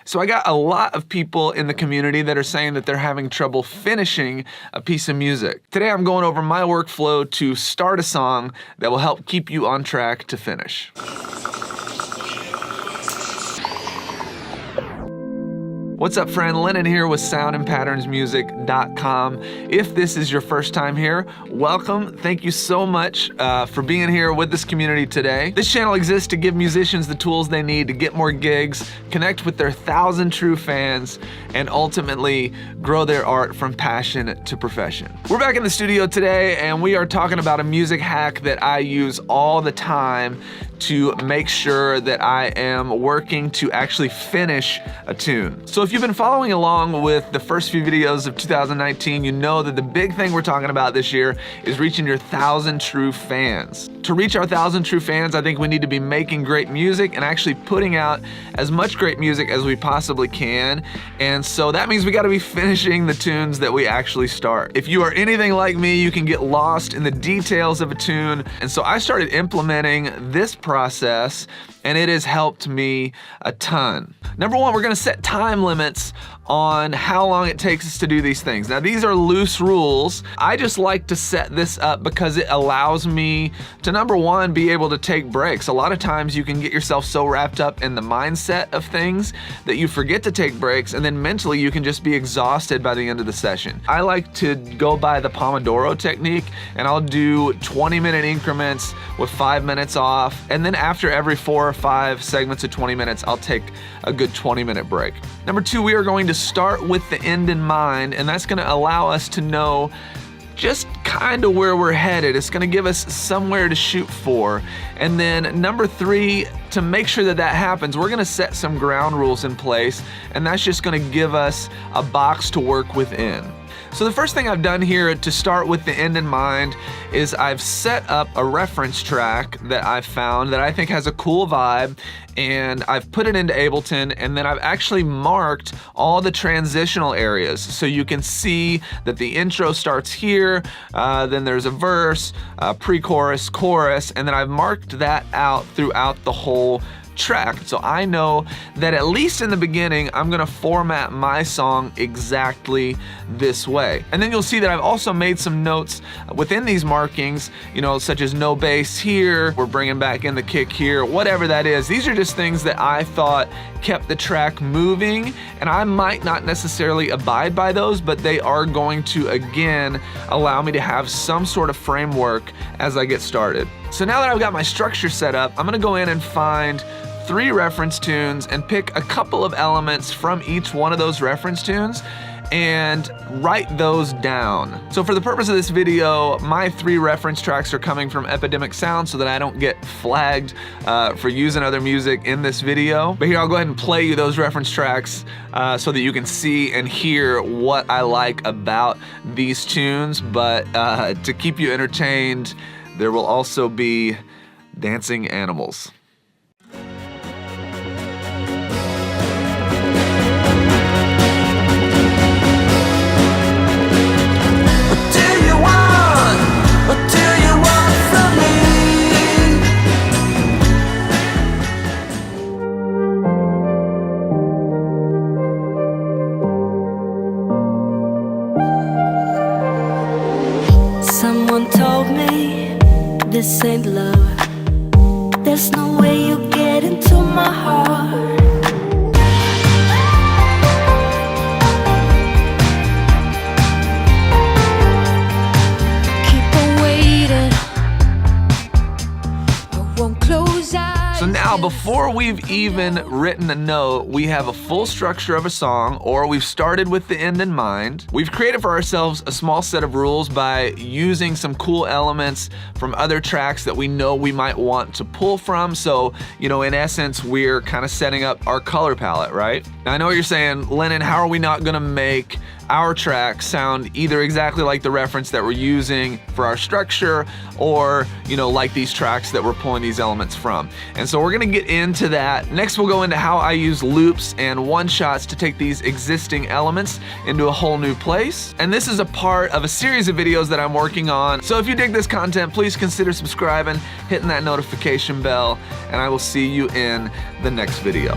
So I got a lot of people in the community that are saying that they're having trouble finishing a piece of music. Today I'm going over my workflow to start a song that will help keep you on track to finish. What's up, friend? Lennon here with soundandpatternsmusic.com. If this is your first time here, welcome. Thank you so much for being here with this community today. This channel exists to give musicians the tools they need to get more gigs, connect with their 1,000 true fans, and ultimately grow their art from passion to profession. We're back in the studio today, and we are talking about a music hack that I use all the time to make sure that I am working to actually finish a tune. So if you've been following along with the first few videos of 2019, you know that the big thing we're talking about this year is reaching your 1,000 true fans. To reach our 1,000 true fans, I think we need to be making great music and actually putting out as much great music as we possibly can. And so that means we gotta be finishing the tunes that we actually start. If you are anything like me, you can get lost in the details of a tune. And so I started implementing this process, and it has helped me a ton. Number one, we're gonna set time limits on how long it takes us to do these things. Now, these are loose rules. I just like to set this up because it allows me to, number one, be able to take breaks. A lot of times you can get yourself so wrapped up in the mindset of things that you forget to take breaks, and then mentally you can just be exhausted by the end of the session. I like to go by the Pomodoro technique, and I'll do 20-minute increments with 5 minutes off, and then after every 4 or 5 segments of 20 minutes, I'll take a good 20-minute break. Number two, we are going to start with the end in mind, and that's gonna allow us to know just kind of where we're headed. It's gonna give us somewhere to shoot for. And then number three, to make sure that that happens, we're gonna set some ground rules in place, and that's just gonna give us a box to work within. So the first thing I've done here to start with the end in mind is I've set up a reference track that I've found that I think has a cool vibe, and I've put it into Ableton, and then I've actually marked all the transitional areas. So you can see that the intro starts here, then there's a verse, pre-chorus, chorus, and then I've marked that out throughout the whole track. So I know that at least in the beginning, I'm gonna format my song exactly this way. And then you'll see that I've also made some notes within these markings, you know, such as no bass here, we're bringing back in the kick here, whatever that is. These are just things that I thought kept the track moving, and I might not necessarily abide by those, but they are going to, again, allow me to have some sort of framework as I get started. So now that I've got my structure set up, I'm gonna go in and find 3 reference tunes and pick a couple of elements from each one of those reference tunes and write those down. So for the purpose of this video, my 3 reference tracks are coming from Epidemic Sound so that I don't get flagged for using other music in this video. But here, I'll go ahead and play you those reference tracks so that you can see and hear what I like about these tunes. But to keep you entertained, there will also be dancing animals. Someone told me this ain't love. There's no way you get into my heart. Keep on waiting, I won't close eyes. So now, before we've even written a note, we have a full structure of a song, or we've started with the end in mind. We've created for ourselves a small set of rules by using some cool elements from other tracks that we know we might want to pull from. So, you know, in essence, we're kind of setting up our color palette, right? Now, I know what you're saying, Lennon, how are we not gonna make our track sound either exactly like the reference that we're using for our structure, or, you know, like these tracks that we're pulling these elements from? And so we're gonna get into that. Next, we'll go into how I use loops and one-shots to take these existing elements into a whole new place. And this is a part of a series of videos that I'm working on. So if you dig this content, please consider subscribing, hitting that notification bell, and I will see you in the next video.